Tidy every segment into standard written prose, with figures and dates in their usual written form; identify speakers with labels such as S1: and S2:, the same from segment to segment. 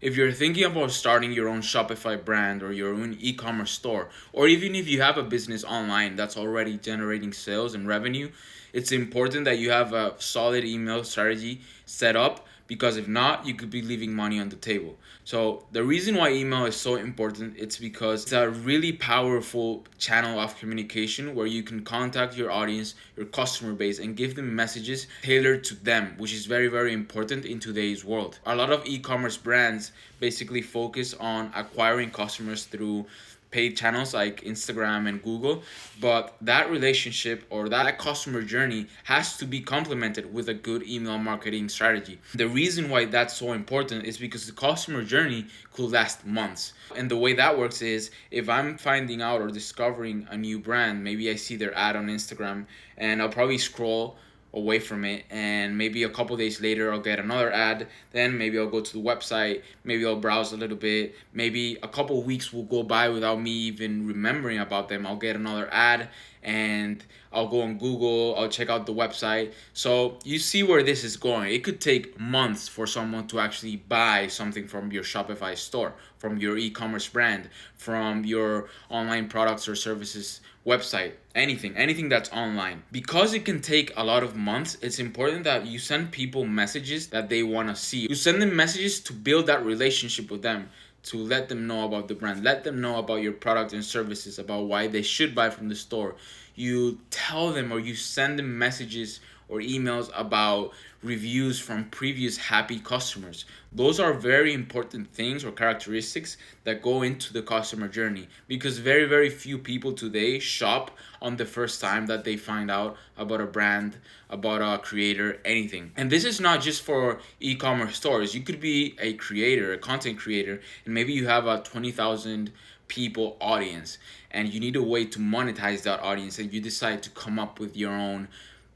S1: If you're thinking about starting your own Shopify brand or your own e-commerce store, or even if you have a business online that's already generating sales and revenue, it's important that you have a solid email strategy set up, because if not, you could be leaving money on the table. So the reason why email is so important, it's because it's a really powerful channel of communication where you can contact your audience, your customer base, and give them messages tailored to them, which is very, very important in today's world. A lot of e-commerce brands basically focus on acquiring customers through paid channels like Instagram and Google, but that relationship or that customer journey has to be complemented with a good email marketing strategy. The reason why that's so important is because the customer journey could last months. And the way that works is, if I'm finding out or discovering a new brand, maybe I see their ad on Instagram and I'll probably scroll away from it, and maybe a couple days later I'll get another ad. Then maybe I'll go to the website, maybe I'll browse a little bit, maybe a couple weeks will go by without me even remembering about them. I'll get another ad and I'll go on Google, I'll check out the website. So you see where this is going. It could take months for someone to actually buy something from your Shopify store, from your e-commerce brand, from your online products or services website, anything that's online. Because it can take a lot of months, it's important that you send people messages that they want to see. You send them messages to build that relationship with them, to let them know about the brand, let them know about your product and services, about why they should buy from the store. You tell them, or you send them messages or emails about reviews from previous happy customers. Those are very important things or characteristics that go into the customer journey, because very, very few people today shop on the first time that they find out about a brand, about a creator, anything. And this is not just for e-commerce stores. You could be a creator, a content creator, and maybe you have a 20,000 people audience and you need a way to monetize that audience, and you decide to come up with your own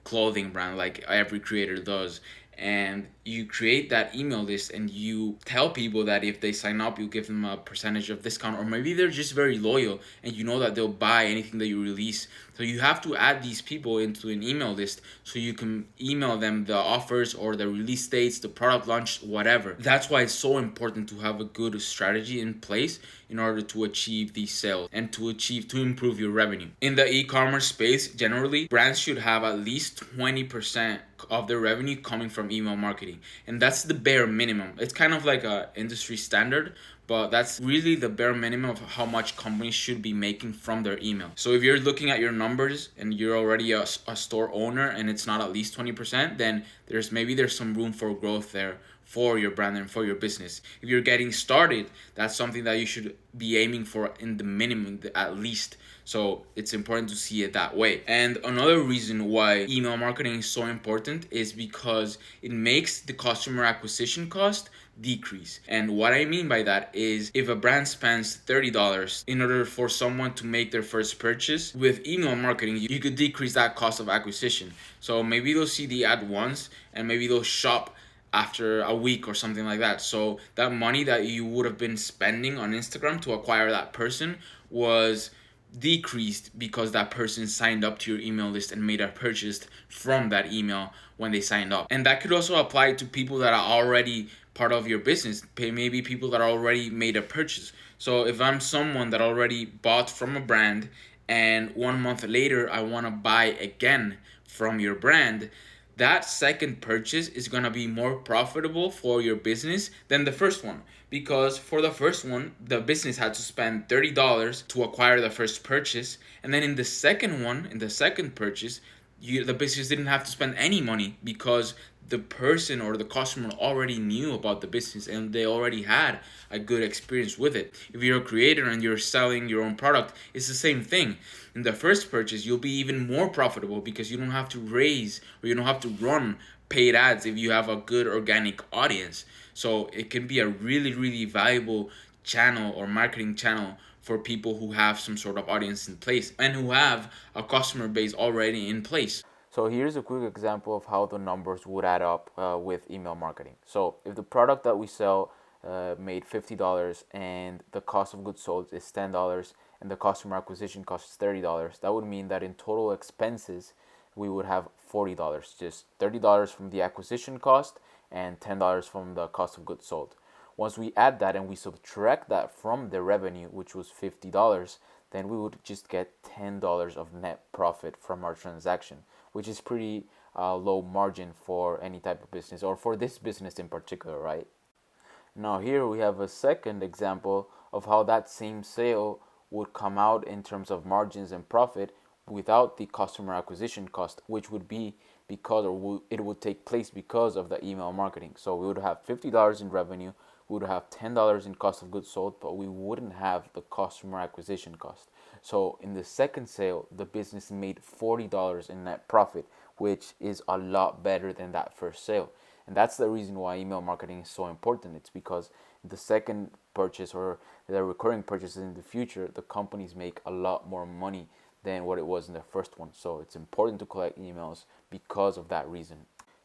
S1: clothing brand like every creator does, and you create that email list and you tell people that if they sign up you give them a percentage of discount, or maybe they're just very loyal and you know that they'll buy anything that you release. So you have to add these people into an email list so you can email them the offers or the release dates, the product launch, whatever. That's why it's so important to have a good strategy in place in order to achieve these sales and to improve your revenue. In the e-commerce space, generally brands should have at least 20% of their revenue coming from email marketing, and that's the bare minimum. It's kind of like a industry standard, but that's really the bare minimum of how much companies should be making from their email. So if you're looking at your numbers and you're already a store owner and it's not at least 20%, then there's some room for growth there for your brand and for your business. If you're getting started, that's something that you should be aiming for in the minimum at least. So it's important to see it that way. And another reason why email marketing is so important is because it makes the customer acquisition cost decrease. And what I mean by that is, if a brand spends $30 in order for someone to make their first purchase, with email marketing you could decrease that cost of acquisition. So maybe they'll see the ad once and maybe they'll shop after a week or something like that. So that money that you would have been spending on Instagram to acquire that person was decreased because that person signed up to your email list and made a purchase from that email when they signed up. And that could also apply to people that are already part of your business, maybe people that already made a purchase. So if I'm someone that already bought from a brand and 1 month later I want to buy again from your brand, that second purchase is going to be more profitable for your business than the first one, because for the first one the business had to spend $30 to acquire the first purchase, and then in the second purchase, the business didn't have to spend any money because the person or the customer already knew about the business and they already had a good experience with it. If you're a creator and you're selling your own product, it's the same thing. In the first purchase, you'll be even more profitable because you don't have to raise or you don't have to run paid ads if you have a good organic audience. So it can be a really, really valuable channel or marketing channel for people who have some sort of audience in place and who have a customer base already in place. So here's a quick example of how the numbers would add up with email marketing. So if the product that we sell made $50 and the cost of goods sold is $10 and the customer acquisition cost is $30, that would mean that in total expenses we would have $40, just $30 from the acquisition cost and $10 from the cost of goods sold.
S2: Once we add that and we subtract that from the revenue, which was $50, then we would just get $10 of net profit from our transaction, which is pretty low margin for any type of business, or for this business in particular, right? Now here we have a second example of how that same sale would come out in terms of margins and profit without the customer acquisition cost, which would be because, or it would take place because of the email marketing. So we would have $50 in revenue, we would have $10 in cost of goods sold, but we wouldn't have the customer acquisition cost. So in the second sale, the business made $40 in net profit, which is a lot better than that first sale. And that's the reason why email marketing is so important. It's because the second purchase, or the recurring purchases in the future, the companies make a lot more money than what it was in the first one. So it's important to collect emails because of that reason.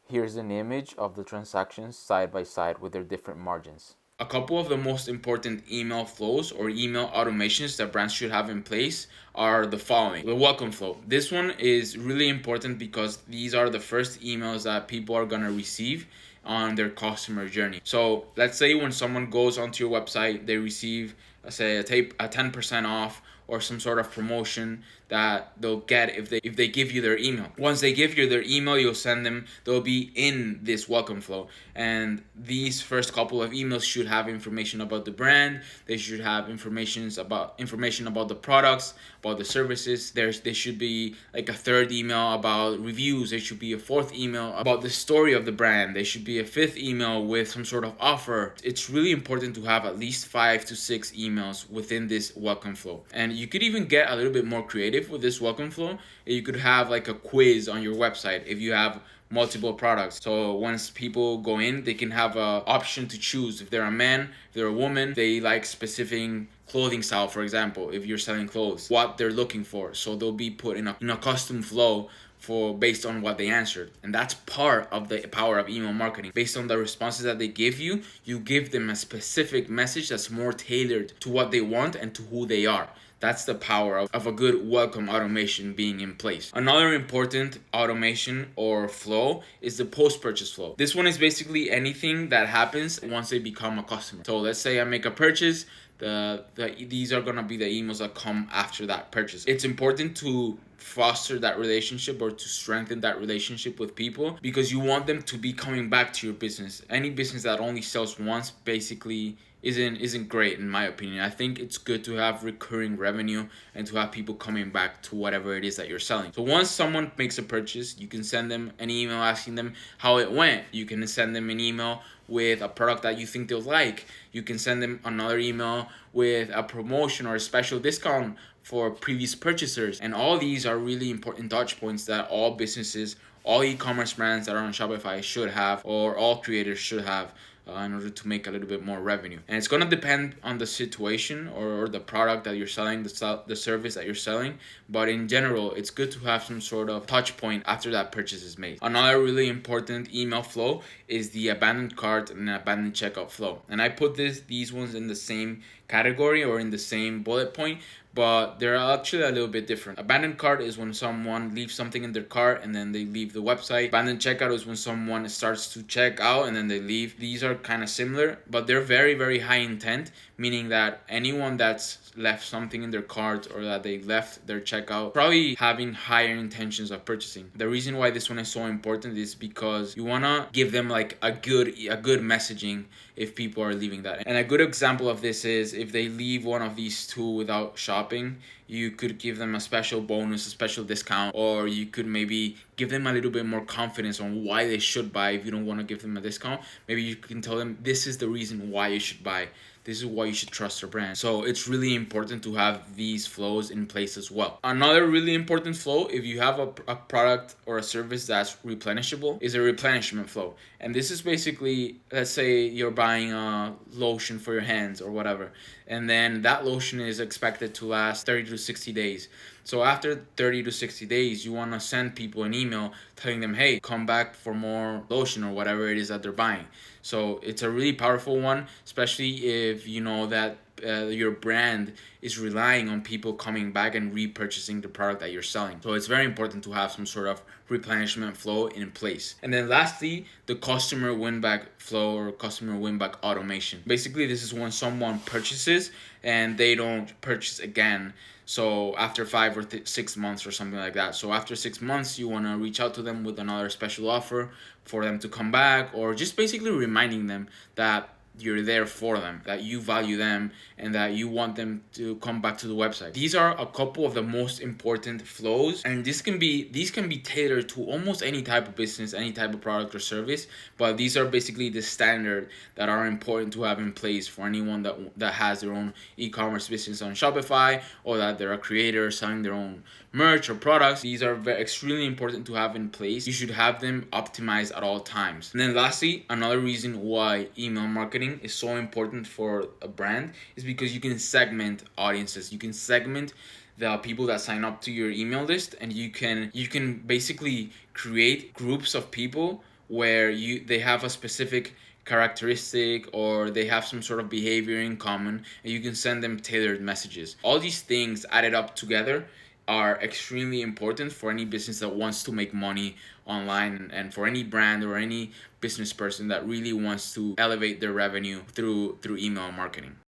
S2: Here's an image of the transactions side by side with their different margins.
S1: A couple of the most important email flows or email automations that brands should have in place are the following. The welcome flow. This one is really important because these are the first emails that people are going to receive on their customer journey. So let's say when someone goes onto your website, they receive, let's say, a 10% off or some sort of promotion that they'll get if they give you their email. Once they give you their email, you'll send them, they'll be in this welcome flow. And these first couple of emails should have information about the brand. They should have information about the products, about the services. There should be like a third email about reviews. There should be a fourth email about the story of the brand. There should be a fifth email with some sort of offer. It's really important to have at least 5 to 6 emails within this welcome flow. And you could even get a little bit more creative with this welcome flow. You could have like a quiz on your website if you have multiple products. So once people go in, they can have an option to choose if they're a man, if they're a woman, they like specific clothing style, for example, if you're selling clothes, what they're looking for. So they'll be put in a custom flow for based on what they answered. And that's part of the power of email marketing. Based on the responses that they give you, you give them a specific message that's more tailored to what they want and to who they are. That's the power of a good welcome automation being in place. Another important automation or flow is the post-purchase flow. This one is basically anything that happens once they become a customer. So let's say I make a purchase, these are gonna be the emails that come after that purchase. It's important to foster that relationship or to strengthen that relationship with people because you want them to be coming back to your business. Any business that only sells once basically isn't great in my opinion. I think it's good to have recurring revenue and to have people coming back to whatever it is that you're selling. So once someone makes a purchase, you can send them an email asking them how it went. You can send them an email with a product that you think they'll like. You can send them another email with a promotion or a special discount for previous purchasers. And all these are really important touch points that all businesses, all e-commerce brands that are on Shopify should have, or all creators should have, in order to make a little bit more revenue. And it's going to depend on the situation or the product that you're selling, the service that you're selling. But in general, it's good to have some sort of touch point after that purchase is made. Another really important email flow is the abandoned cart and abandoned checkout flow. And I put these ones in the same category or in the same bullet point, but they're actually a little bit different. Abandoned cart is when someone leaves something in their cart and then they leave the website. Abandoned checkout is when someone starts to check out and then they leave. These are kind of similar, but they're very, very high intent, meaning that anyone that's left something in their cart or that they left their checkout probably having higher intentions of purchasing. The reason why this one is so important is because you want to give them like a good messaging if people are leaving that. And a good example of this is if they leave one of these two without shopping, you could give them a special bonus, a special discount, or you could maybe give them a little bit more confidence on why they should buy. If you don't want to give them a discount, maybe you can tell them this is the reason why you should buy. This is why you should trust your brand. So it's really important to have these flows in place as well. Another really important flow, if you have a product or a service that's replenishable, is a replenishment flow. And this is basically, let's say you're buying a lotion for your hands or whatever, and then that lotion is expected to last 30 to 60 days. So after 30 to 60 days, you want to send people an email telling them, hey, come back for more lotion or whatever it is that they're buying. So it's a really powerful one, especially if you know that your brand is relying on people coming back and repurchasing the product that you're selling. So it's very important to have some sort of replenishment flow in place. And then lastly, the customer win back flow or customer win back automation. Basically, this is when someone purchases and they don't purchase again. So after 5 or 6 months or something like that. So after 6 months, you want to reach out to them with another special offer for them to come back, or just basically reminding them that you're there for them, that you value them, and that you want them to come back to the website. These are a couple of the most important flows, and these can be tailored to almost any type of business, any type of product or service, but these are basically the standard that are important to have in place for anyone that has their own e-commerce business on Shopify, or that they're a creator selling their own merch or products. These are extremely important to have in place. You should have them optimized at all times. And then lastly, another reason why email marketing is so important for a brand is because you can segment audiences. You can segment the people that sign up to your email list, and you can basically create groups of people where they have a specific characteristic or they have some sort of behavior in common, and you can send them tailored messages. All these things added up together are extremely important for any business that wants to make money online, and for any brand or any business person that really wants to elevate their revenue through email marketing.